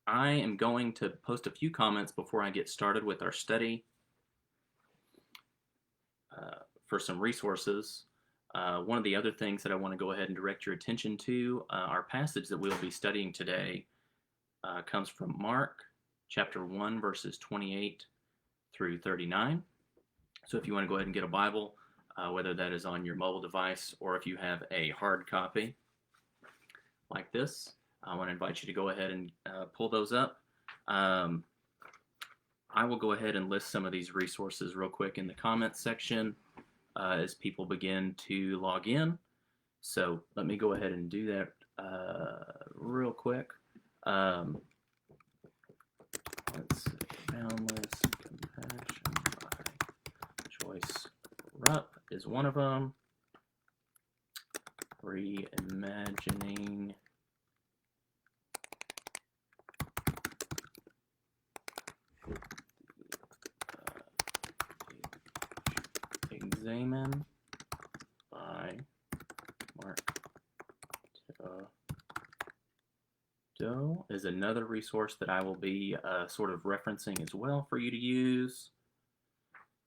I am going to post a few comments before I get started with our study for some resources. One of the other things that I want to go ahead and direct your attention to, our passage that we'll be studying today comes from Mark chapter 1, verses 28 through 39. So if you want to go ahead and get a Bible, whether that is on your mobile device or if you have a hard copy like this, I want to invite you to go ahead and pull those up. I will go ahead and list some of these resources real quick in the comments section as people begin to log in. So let me go ahead and do that real quick. Let's see. Boundless Compassion by Joyce Rupp is one of them. Reimagining Examine by Mark Doe is another resource that I will be sort of referencing as well for you to use.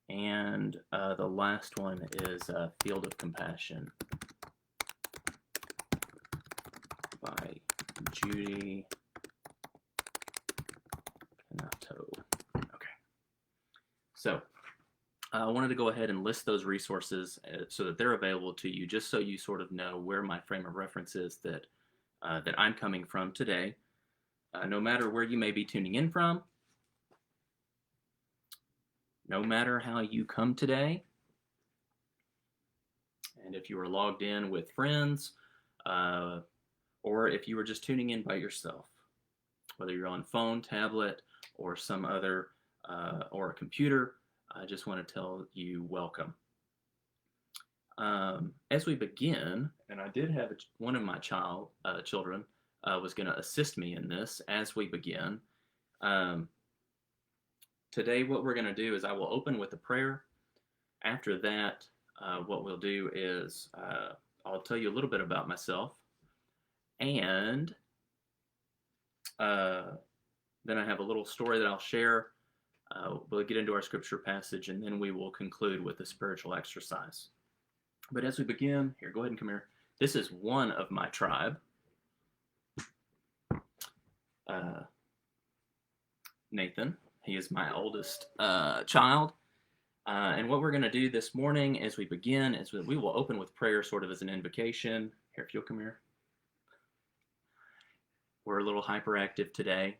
And the last one is Field of Compassion by Judy Canato. Okay. So I wanted to go ahead and list those resources so that they're available to you, just so you sort of know where my frame of reference is that I'm coming from today. No matter where you may be tuning in from, no matter how you come today, and if you were logged in with friends, or if you were just tuning in by yourself, whether you're on phone, tablet, or some other, or a computer, I just want to tell you welcome. As we begin, and I did have one of my children was going to assist me in this as we begin. Today, what we're going to do is I will open with a prayer. After that, what we'll do is I'll tell you a little bit about myself, and then I have a little story that I'll share. We'll get into our scripture passage, and then we will conclude with a spiritual exercise. But as we begin, here, go ahead and come here. This is one of my tribe. Nathan, he is my oldest child. And what we're going to do this morning as we begin is we will open with prayer sort of as an invocation. Here, if you'll come here. We're a little hyperactive today.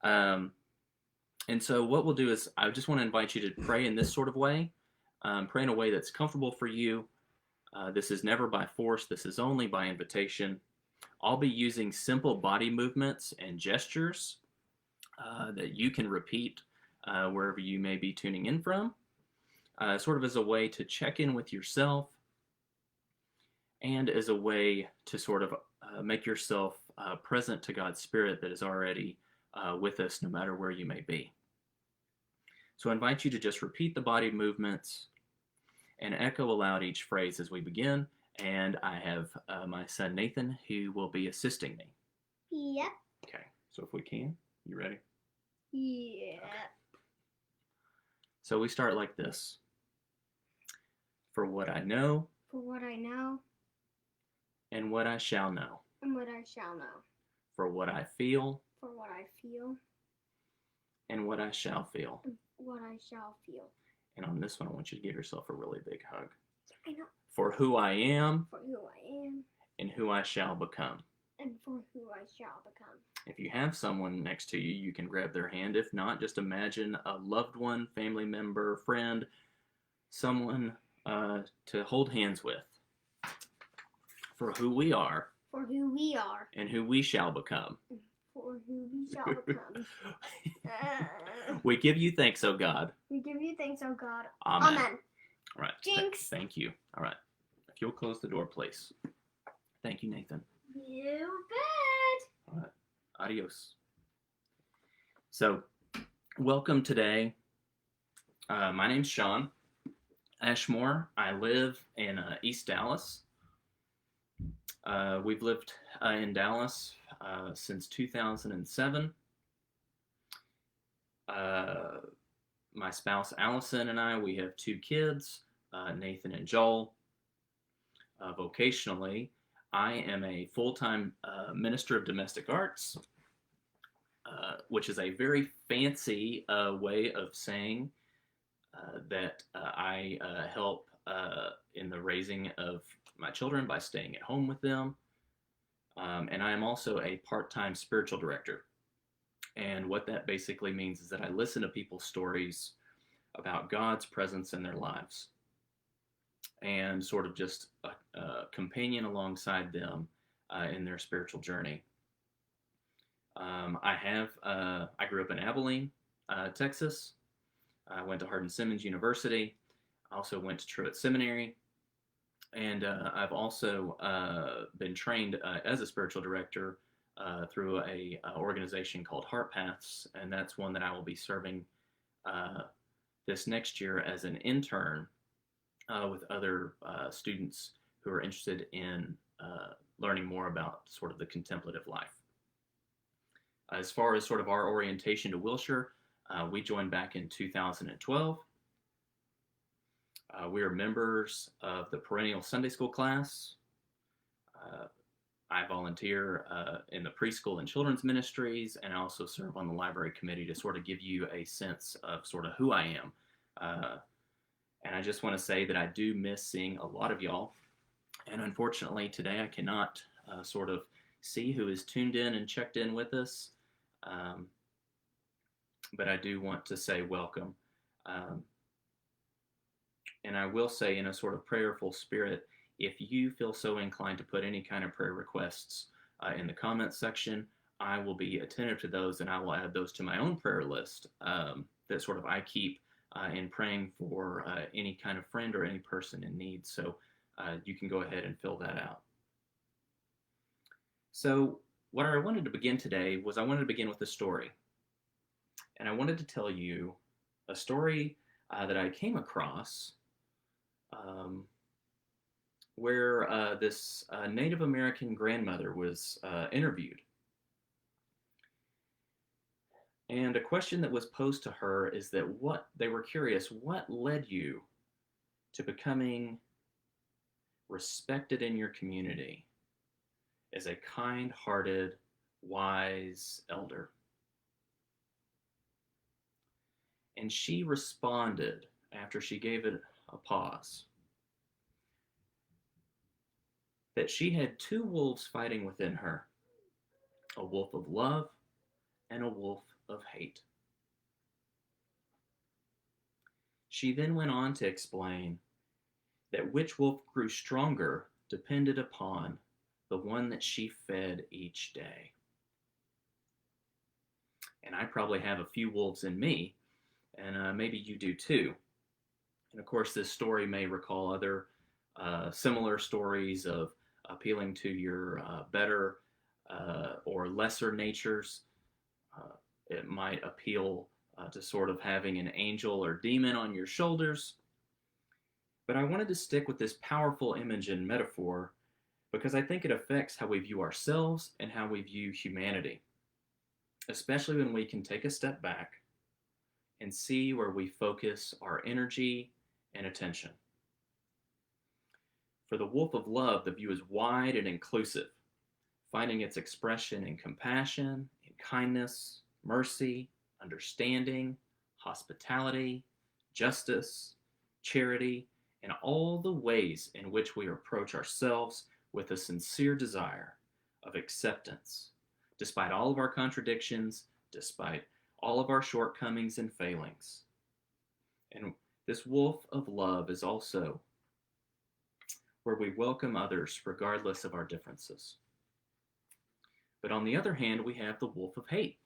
And so what we'll do is I just want to invite you to pray in this sort of way. Pray in a way that's comfortable for you. This is never by force. This is only by invitation. I'll be using simple body movements and gestures that you can repeat wherever you may be tuning in from, sort of as a way to check in with yourself and as a way to sort of make yourself present to God's Spirit that is already with us no matter where you may be. So I invite you to just repeat the body movements and echo aloud each phrase as we begin. And I have my son Nathan who will be assisting me. Yep. Okay, so if we can, you ready? Yeah. Okay. So we start like this. For what I know. For what I know. And what I shall know. And what I shall know. For what I feel. For what I feel. And what I shall feel. And what I shall feel. And on this one, I want you to give yourself a really big hug. I know. For who I am. For who I am. And who I shall become. And for who I shall become. If you have someone next to you, you can grab their hand. If not, just imagine a loved one, family member, friend, someone to hold hands with. For who we are. For who we are. And who we shall become. For who we shall become. We give you thanks, O God. We give you thanks, O God. Amen. Amen. All right. Jinx. Thank you. All right. If you'll close the door, please. Thank you, Nathan. You bet. All right. Adios. So, welcome today. My name's Shawn Ashmore. I live in East Dallas. We've lived in Dallas since 2007. My spouse Allison and I, we have two kids, Nathan and Joel. Vocationally, I am a full-time minister of domestic arts, which is a very fancy way of saying that I help in the raising of my children by staying at home with them. And I am also a part-time spiritual director. And what that basically means is that I listen to people's stories about God's presence in their lives and sort of just a companion alongside them in their spiritual journey. I grew up in Abilene, Texas. I went to Hardin-Simmons University. I also went to Truett Seminary. And I've also been trained as a spiritual director through a organization called Heart Paths, and that's one that I will be serving this next year as an intern with other students who are interested in learning more about sort of the contemplative life. As far as sort of our orientation to Wilshire, we joined back in 2012. We are members of the perennial Sunday school class. I volunteer in the preschool and children's ministries, and I also serve on the library committee to sort of give you a sense of sort of who I am. And I just want to say that I do miss seeing a lot of y'all. And unfortunately, today I cannot sort of see who is tuned in and checked in with us. But I do want to say welcome. And I will say, in a sort of prayerful spirit, if you feel so inclined to put any kind of prayer requests in the comments section, I will be attentive to those, and I will add those to my own prayer list that sort of I keep in praying for any kind of friend or any person in need. So you can go ahead and fill that out. So what I wanted to begin today was I wanted to begin with a story. And I wanted to tell you a story that I came across where this Native American grandmother was interviewed. And a question that was posed to her is that they were curious, what led you to becoming respected in your community as a kind-hearted, wise elder? And she responded, after she gave it a pause, that she had two wolves fighting within her, a wolf of love and a wolf of hate. She then went on to explain that which wolf grew stronger depended upon the one that she fed each day. And I probably have a few wolves in me, and maybe you do too. And of course, this story may recall other similar stories of appealing to your better or lesser natures. It might appeal to sort of having an angel or demon on your shoulders. But I wanted to stick with this powerful image and metaphor because I think it affects how we view ourselves and how we view humanity, especially when we can take a step back and see where we focus our energy and attention. For the wolf of love, the view is wide and inclusive, finding its expression in compassion, in kindness, mercy, understanding, hospitality, justice, charity, and all the ways in which we approach ourselves with a sincere desire of acceptance, despite all of our contradictions, despite all of our shortcomings and failings. And this wolf of love is also where we welcome others regardless of our differences. But on the other hand, we have the wolf of hate.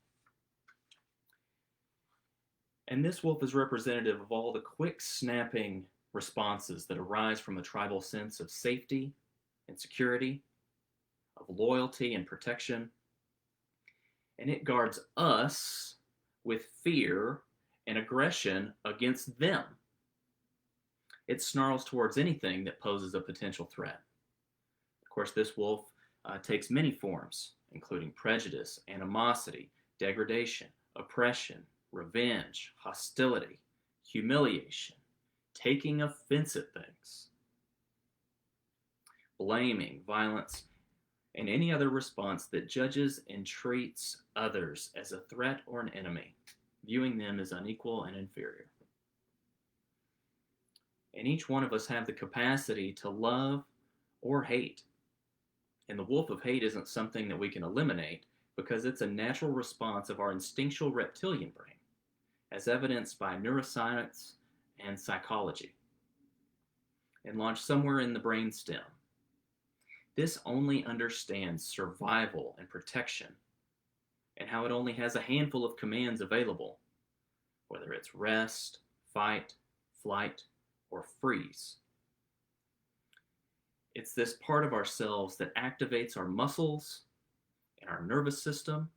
And this wolf is representative of all the quick snapping responses that arise from a tribal sense of safety and security, of loyalty and protection. And it guards us with fear and aggression against them. It snarls towards anything that poses a potential threat. course, this wolf takes many forms, including prejudice, animosity, degradation, oppression, revenge, hostility, humiliation, taking offense at things, blaming, violence, and any other response that judges and treats others as a threat or an enemy, viewing them as unequal and inferior. And each one of us have the capacity to love or hate. And the wolf of hate isn't something that we can eliminate because it's a natural response of our instinctual reptilian brain, as evidenced by neuroscience and psychology, and launched somewhere in the brain stem. This only understands survival and protection, and how it only has a handful of commands available, whether it's rest, fight, flight, or freeze. It's this part of ourselves that activates our muscles and our nervous system.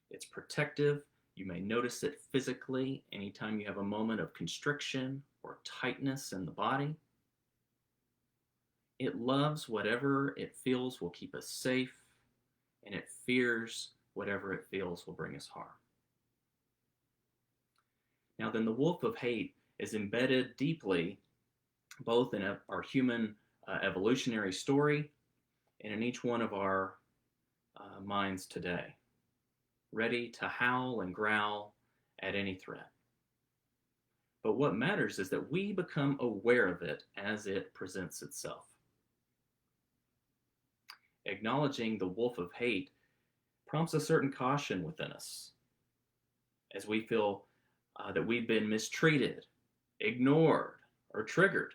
It's protective. You may notice it physically anytime you have a moment of constriction or tightness in the body. It loves whatever it feels will keep us safe, and it fears whatever it feels will bring us harm. Now then, the wolf of hate is embedded deeply both in our human evolutionary story and in each one of our minds today, ready to howl and growl at any threat. But what matters is that we become aware of it as it presents itself. Acknowledging the wolf of hate prompts a certain caution within us as we feel that we've been mistreated, ignored, or triggered.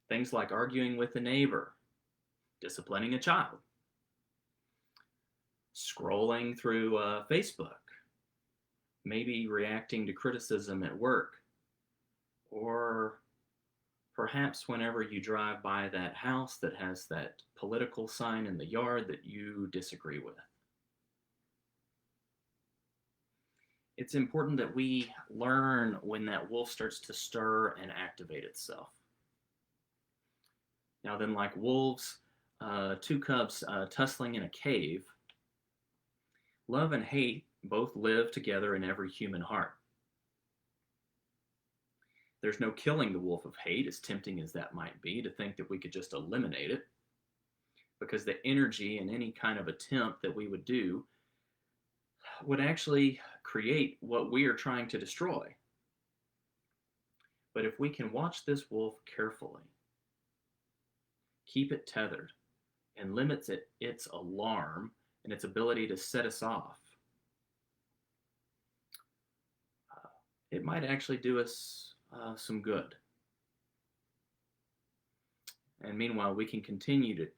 Things like arguing with a neighbor, disciplining a child, scrolling through Facebook, maybe reacting to criticism at work, or perhaps whenever you drive by that house that has that political sign in the yard that you disagree with. It's important that we learn when that wolf starts to stir and activate itself. Now then, like wolves, two cubs tussling in a cave, love and hate both live together in every human heart. There's no killing the wolf of hate, as tempting as that might be, to think that we could just eliminate it, because the energy in any kind of attempt that we would do would actually create what we are trying to destroy. But if we can watch this wolf carefully, keep it tethered, and limits its alarm and its ability to set us off, it might actually do us some good. And meanwhile, we can continue to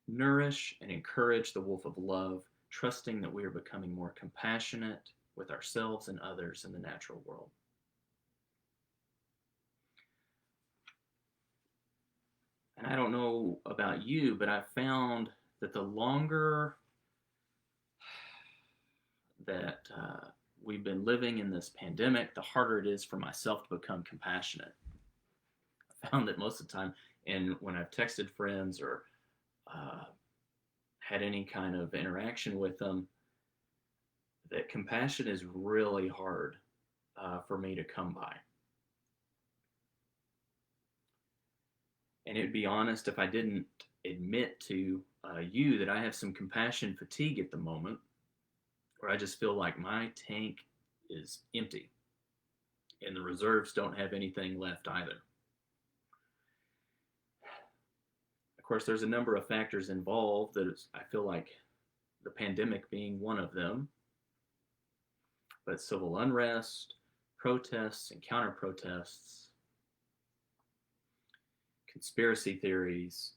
nourish and encourage the wolf of love, trusting that we are becoming more compassionate with ourselves and others in the natural world. And I don't know about you, but I've found that the longer that we've been living in this pandemic, the harder it is for myself to become compassionate. I found that most of the time, and when I've texted friends or had any kind of interaction with them, that compassion is really hard for me to come by. And it'd be honest if I didn't admit to you that I have some compassion fatigue at the moment, where I just feel like my tank is empty and the reserves don't have anything left either. Of course, there's a number of factors involved I feel like the pandemic being one of them, but civil unrest, protests and counter-protests, conspiracy theories,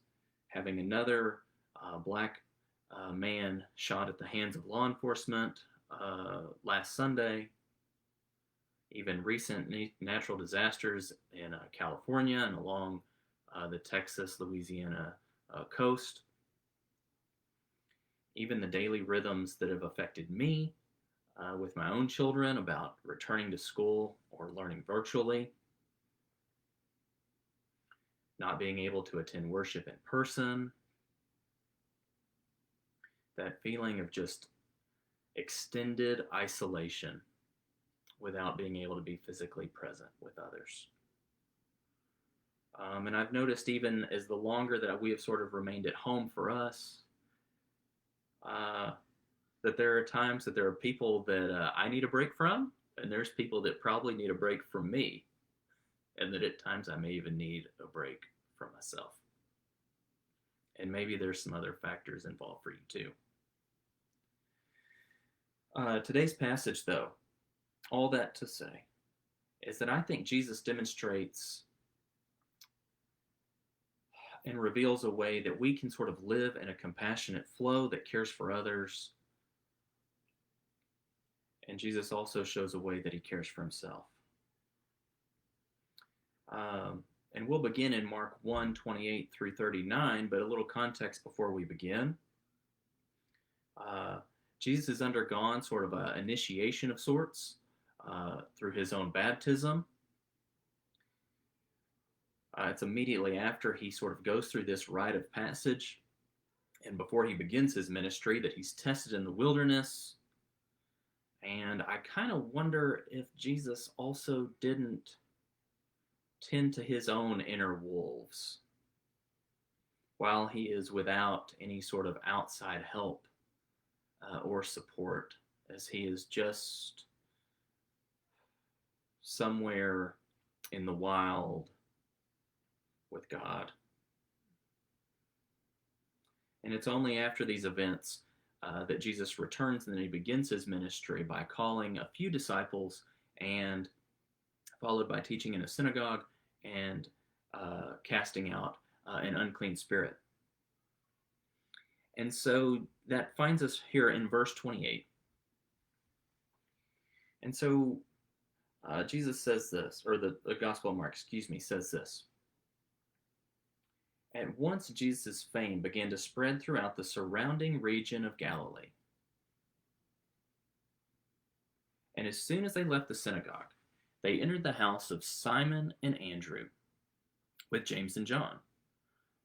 having another black man shot at the hands of law enforcement last Sunday, even recent natural disasters in California and along the Texas-Louisiana coast, even the daily rhythms that have affected me with my own children about returning to school or learning virtually. not being able to attend worship in person, that feeling of just extended isolation without being able to be physically present with others. And I've noticed even as the longer that we have sort of remained at home for us, uh, that there are times that there are people that I need a break from, and there's people that probably need a break from me, and that at times I may even need a break from myself. And maybe there's some other factors involved for you too. Today's passage, though, all that to say, is that I think Jesus demonstrates and reveals a way that we can sort of live in a compassionate flow that cares for others. And Jesus also shows a way that he cares for himself. And we'll begin in Mark 1:28 through 39, but a little context before we begin. Jesus has undergone sort of an initiation of sorts through his own baptism. It's immediately after he sort of goes through this rite of passage and before he begins his ministry that he's tested in the wilderness. And I kind of wonder if Jesus also didn't tend to his own inner wolves while he is without any sort of outside help or support, as he is just somewhere in the wild with God. And it's only after these events that Jesus returns and then he begins his ministry by calling a few disciples and followed by teaching in a synagogue and casting out an unclean spirit. And so that finds us here in verse 28. And so Jesus says this, or the Gospel of Mark, says this. At once Jesus' fame began to spread throughout the surrounding region of Galilee. And as soon as they left the synagogue, they entered the house of Simon and Andrew with James and John.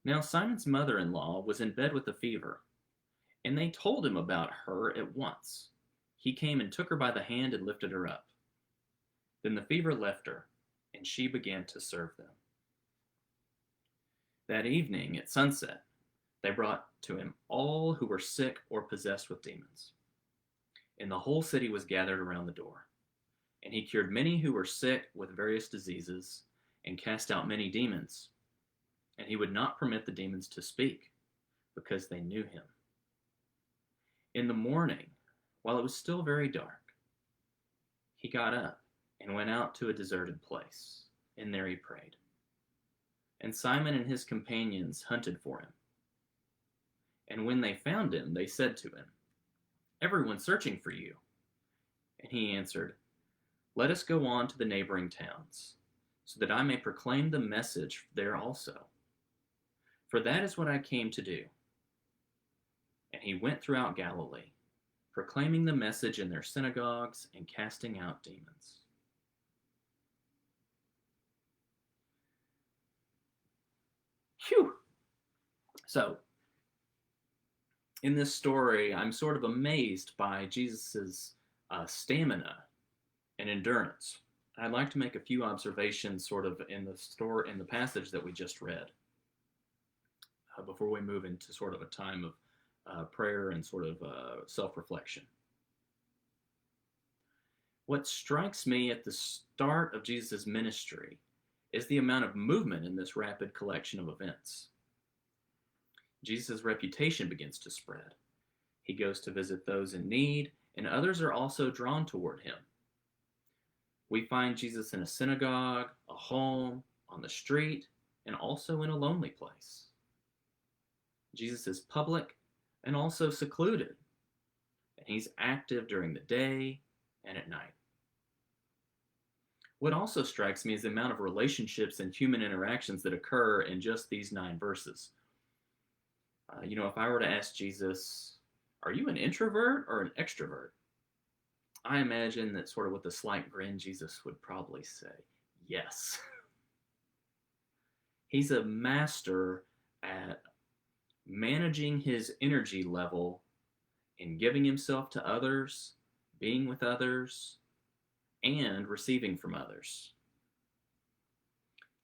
Now Simon's mother-in-law was in bed with a fever, and they told him about her at once. He came and took her by the hand and lifted her up. Then the fever left her, and she began to serve them. That evening at sunset, they brought to him all who were sick or possessed with demons. And the whole city was gathered around the door. And he cured many who were sick with various diseases and cast out many demons. And he would not permit the demons to speak, because they knew him. In the morning, while it was still very dark, he got up and went out to a deserted place, and there he prayed. And Simon and his companions hunted for him. And when they found him, they said to him, "Everyone's searching for you." And he answered, "Let us go on to the neighboring towns, so that I may proclaim the message there also. For that is what I came to do." And he went throughout Galilee, proclaiming the message in their synagogues and casting out demons. Phew! So, in this story, I'm sort of amazed by Jesus's stamina and endurance. I'd like to make a few observations sort of in the passage that we just read before we move into sort of a time of prayer and sort of self-reflection. What strikes me at the start of Jesus' ministry is the amount of movement in this rapid collection of events. Jesus' reputation begins to spread. He goes to visit those in need, and others are also drawn toward him. We find Jesus in a synagogue, a home, on the street, and also in a lonely place. Jesus is public and also secluded, and he's active during the day and at night. What also strikes me is the amount of relationships and human interactions that occur in just these 9 verses. If I were to ask Jesus, "Are you an introvert or an extrovert?" I imagine that sort of with a slight grin, Jesus would probably say, "Yes." He's a master at managing his energy level in giving himself to others, being with others, and receiving from others.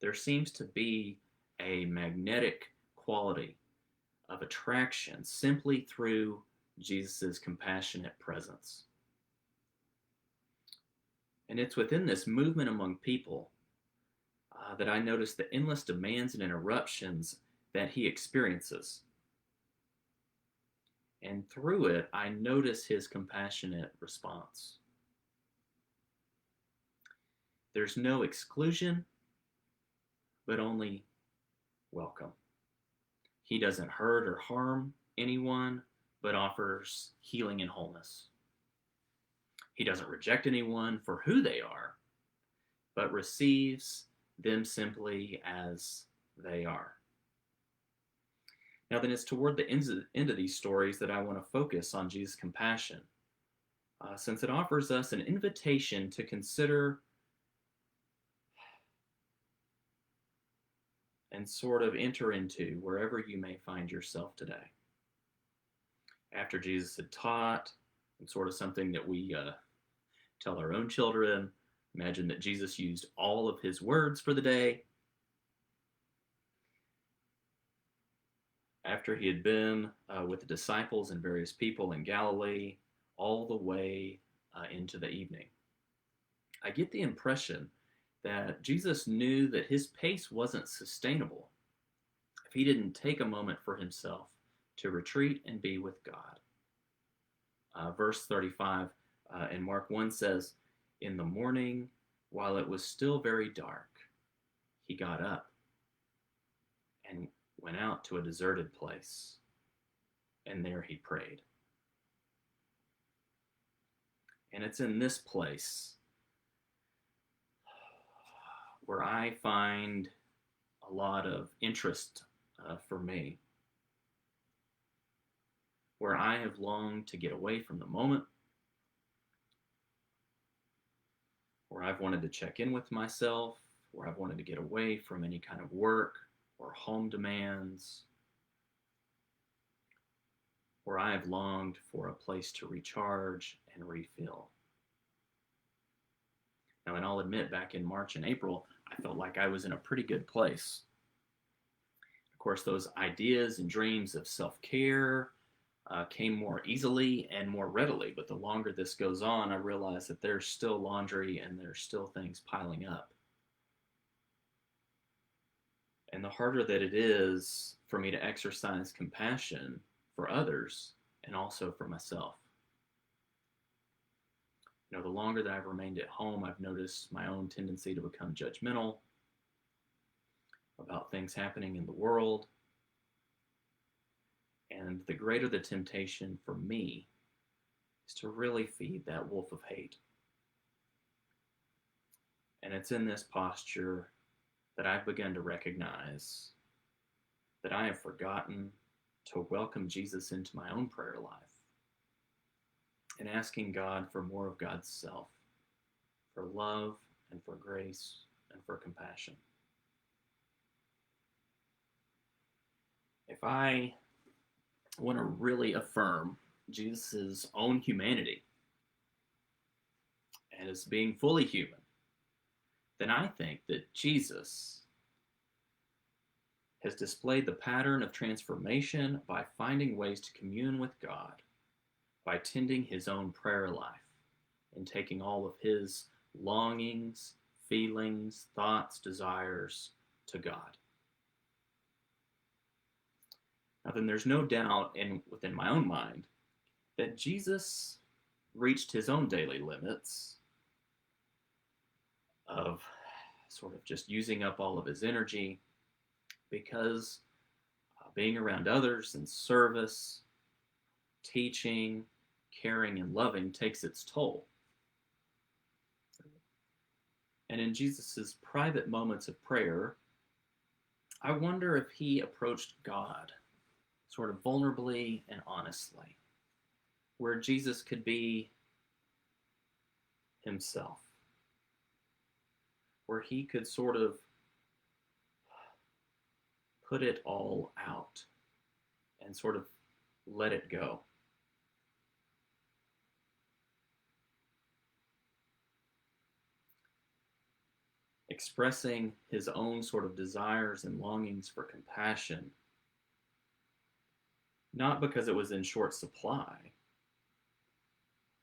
There seems to be a magnetic quality of attraction simply through Jesus' compassionate presence. And it's within this movement among people that I notice the endless demands and interruptions that he experiences. And through it, I notice his compassionate response. There's no exclusion, but only welcome. He doesn't hurt or harm anyone, but offers healing and wholeness. He doesn't reject anyone for who they are, but receives them simply as they are. Now then, it's toward the end of these stories that I want to focus on Jesus' compassion, since it offers us an invitation to consider and sort of enter into wherever you may find yourself today. After Jesus had taught, and sort of something that we tell our own children, imagine that Jesus used all of his words for the day. After he had been with the disciples and various people in Galilee, all the way into the evening, I get the impression that Jesus knew that his pace wasn't sustainable if he didn't take a moment for himself to retreat and be with God. Verse 35 in Mark 1 says, "In the morning, while it was still very dark, he got up and went out to a deserted place, and there he prayed." And it's in this place where I find a lot of interest for me, where I have longed to get away from the moment, where I've wanted to check in with myself, where I've wanted to get away from any kind of work or home demands, where I have longed for a place to recharge and refill. Now, and I'll admit, back in March and April, I felt like I was in a pretty good place. Of course, those ideas and dreams of self-care came more easily and more readily, but the longer this goes on, I realize that there's still laundry and there's still things piling up. And the harder that it is for me to exercise compassion for others and also for myself. You know, the longer that I've remained at home, I've noticed my own tendency to become judgmental about things happening in the world. And the greater the temptation for me is to really feed that wolf of hate. And it's in this posture that I've begun to recognize that I have forgotten to welcome Jesus into my own prayer life and asking God for more of God's self, for love and for grace and for compassion. If I want to really affirm Jesus' own humanity and as being fully human, then I think that Jesus has displayed the pattern of transformation by finding ways to commune with God, by tending his own prayer life and taking all of his longings, feelings, thoughts, desires to God. Now then, there's no doubt within my own mind that Jesus reached his own daily limits of sort of just using up all of his energy because being around others and service, teaching, caring, and loving takes its toll. And in Jesus' private moments of prayer, I wonder if he approached God sort of vulnerably and honestly, where Jesus could be himself, where he could sort of put it all out and sort of let it go. Expressing his own sort of desires and longings for compassion, not because it was in short supply,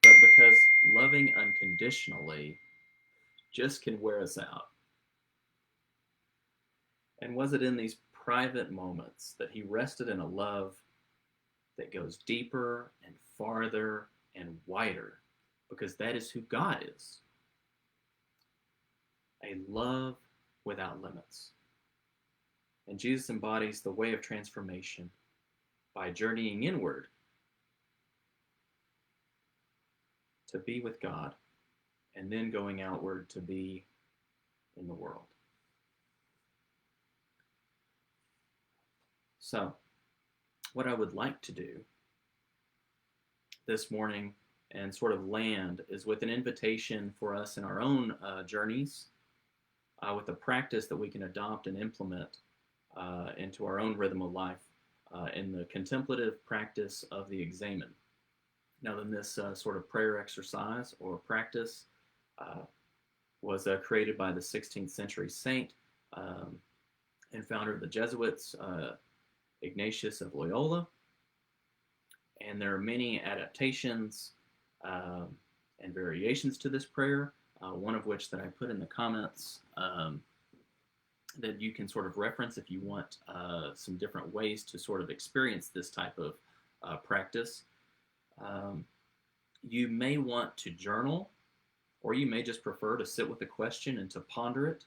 but because loving unconditionally just can wear us out. And was it in these private moments that he rested in a love that goes deeper and farther and wider, because that is who God is. A love without limits. And Jesus embodies the way of transformation by journeying inward to be with God and then going outward to be in the world. So, what I would like to do this morning and sort of land is with an invitation for us in our own journeys, with a practice that we can adopt and implement into our own rhythm of life in the contemplative practice of the examen. Now, then, this sort of prayer exercise or practice was created by the 16th century saint and founder of the Jesuits, Ignatius of Loyola. And there are many adaptations and variations to this prayer, one of which that I put in the comments that you can sort of reference if you want some different ways to sort of experience this type of practice. You may want to journal, or you may just prefer to sit with a question and to ponder it.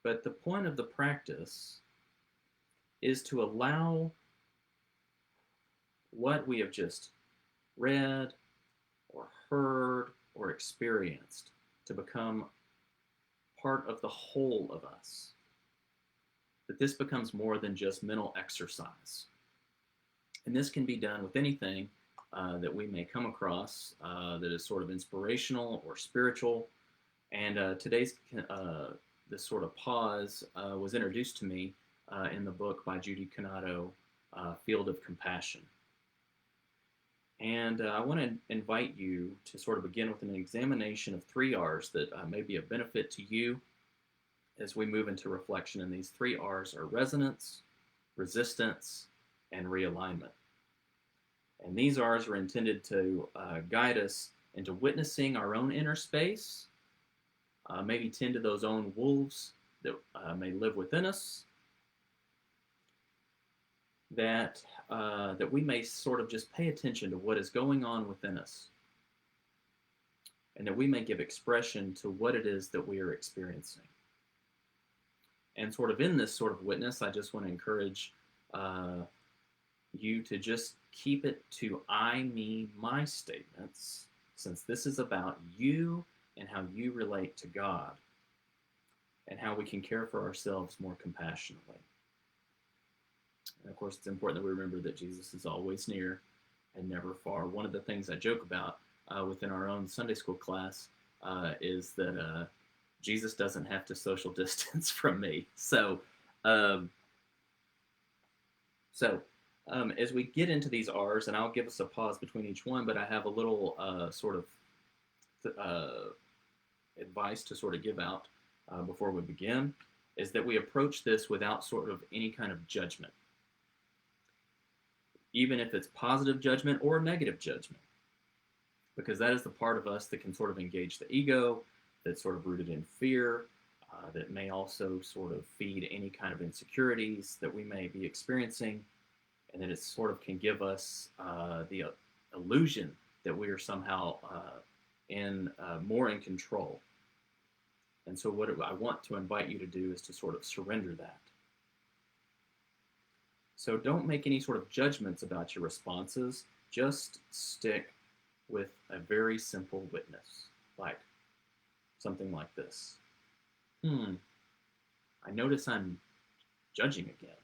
But the point of the practice is to allow what we have just read or heard or experienced to become part of the whole of us. That this becomes more than just mental exercise. And this can be done with anything that we may come across that is sort of inspirational or spiritual. And today's this sort of pause was introduced to me in the book by Judy Canado, Field of Compassion. And I want to invite you to sort of begin with an examination of 3 R's that may be of benefit to you as we move into reflection. And these 3 R's are resonance, resistance, and realignment. And these R's are intended to guide us into witnessing our own inner space, maybe tend to those own wolves that may live within us, that we may sort of just pay attention to what is going on within us, and that we may give expression to what it is that we are experiencing. And sort of in this sort of witness, I just want to encourage you to just keep it to I, me, my statements, since this is about you and how you relate to God and how we can care for ourselves more compassionately. And of course, it's important that we remember that Jesus is always near and never far. One of the things I joke about within our own Sunday school class is that Jesus doesn't have to social distance from me. So as we get into these R's, and I'll give us a pause between each one, but I have a little sort of advice to sort of give out before we begin, is that we approach this without sort of any kind of judgment, even if it's positive judgment or negative judgment, because that is the part of us that can sort of engage the ego, that's sort of rooted in fear, that may also sort of feed any kind of insecurities that we may be experiencing, and that it sort of can give us the illusion that we are somehow more in control. And so what I want to invite you to do is to sort of surrender that. So don't make any sort of judgments about your responses. Just stick with a very simple witness, like something like this. I notice I'm judging again.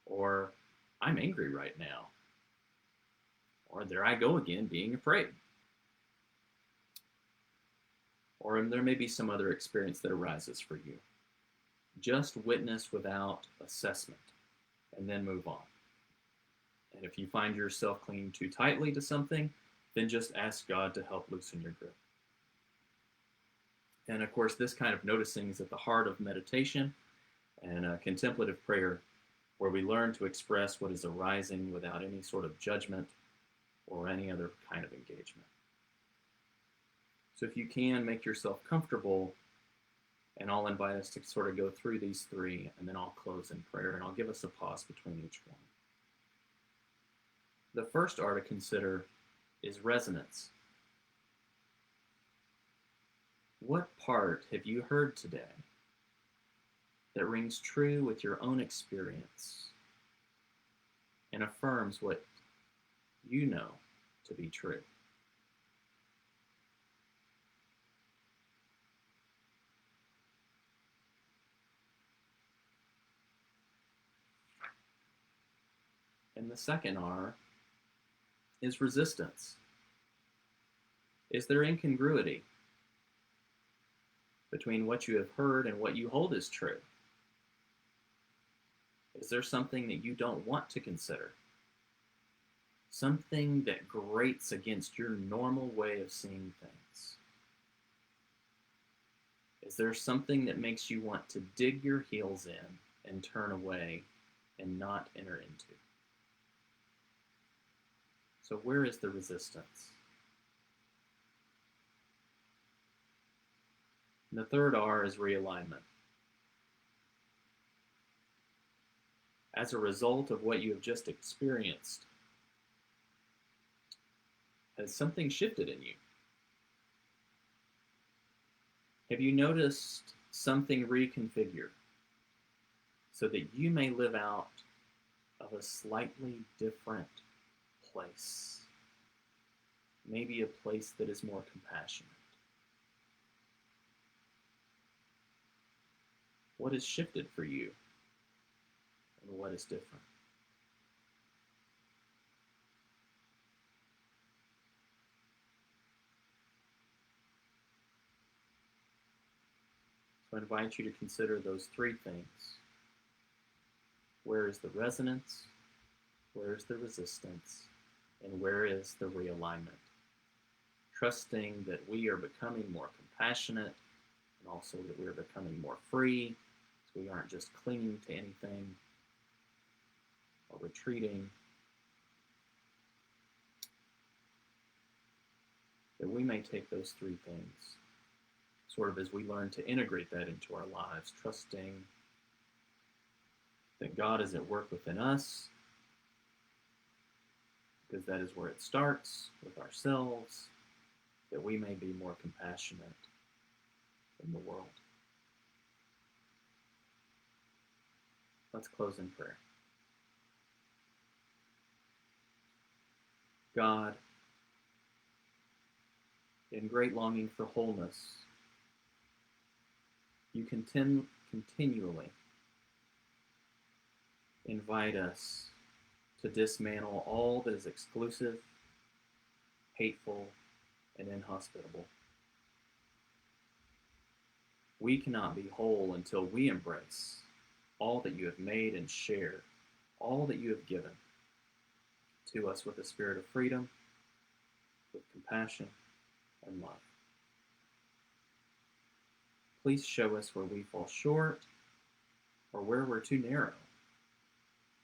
Or I'm angry right now. Or there I go again being afraid. Or there may be some other experience that arises for you. Just witness without assessment, and then move on. And if you find yourself clinging too tightly to something, then just ask God to help loosen your grip. And of course, this kind of noticing is at the heart of meditation and contemplative prayer, where we learn to express what is arising without any sort of judgment or any other kind of engagement. So if you can, make yourself comfortable, and I'll invite us to sort of go through these three, and then I'll close in prayer, and I'll give us a pause between each one. The first R to consider is resonance. What part have you heard today that rings true with your own experience and affirms what you know to be true? And the second R is resistance. Is there incongruity between what you have heard and what you hold as true? Is there something that you don't want to consider? Something that grates against your normal way of seeing things? Is there something that makes you want to dig your heels in and turn away and not enter into? So where is the resistance? And the third R is realignment. As a result of what you have just experienced, has something shifted in you? Have you noticed something reconfigured so that you may live out of a slightly different place? Maybe a place that is more compassionate. What has shifted for you, and what is different? So I invite you to consider those three things. Where is the resonance? Where is the resistance? And where is the realignment? Trusting that we are becoming more compassionate, and also that we are becoming more free, so we aren't just clinging to anything or retreating. That we may take those three things, sort of as we learn to integrate that into our lives, trusting that God is at work within us, because that is where it starts, with ourselves, that we may be more compassionate in the world. Let's close in prayer. God, in great longing for wholeness, you continually invite us to dismantle all that is exclusive, hateful, and inhospitable. We cannot be whole until we embrace all that you have made and share all that you have given to us with a spirit of freedom, with compassion, and love. Please show us where we fall short or where we're too narrow,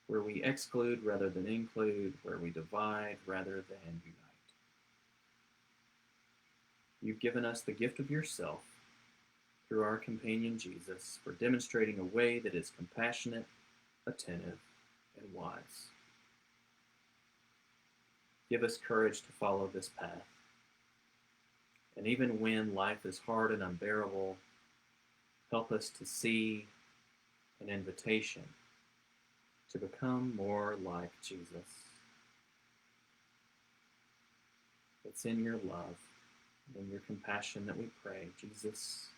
where we exclude rather than include, where we divide rather than unite. You've given us the gift of yourself through our companion Jesus for demonstrating a way that is compassionate, attentive, and wise. Give us courage to follow this path. And even when life is hard and unbearable, help us to see an invitation to become more like Jesus. It's in your love and in your compassion that we pray, Jesus,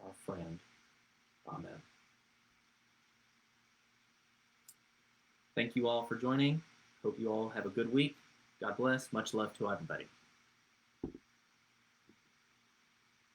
our friend. Amen. Thank you all for joining. Hope you all have a good week. God bless. Much love to everybody.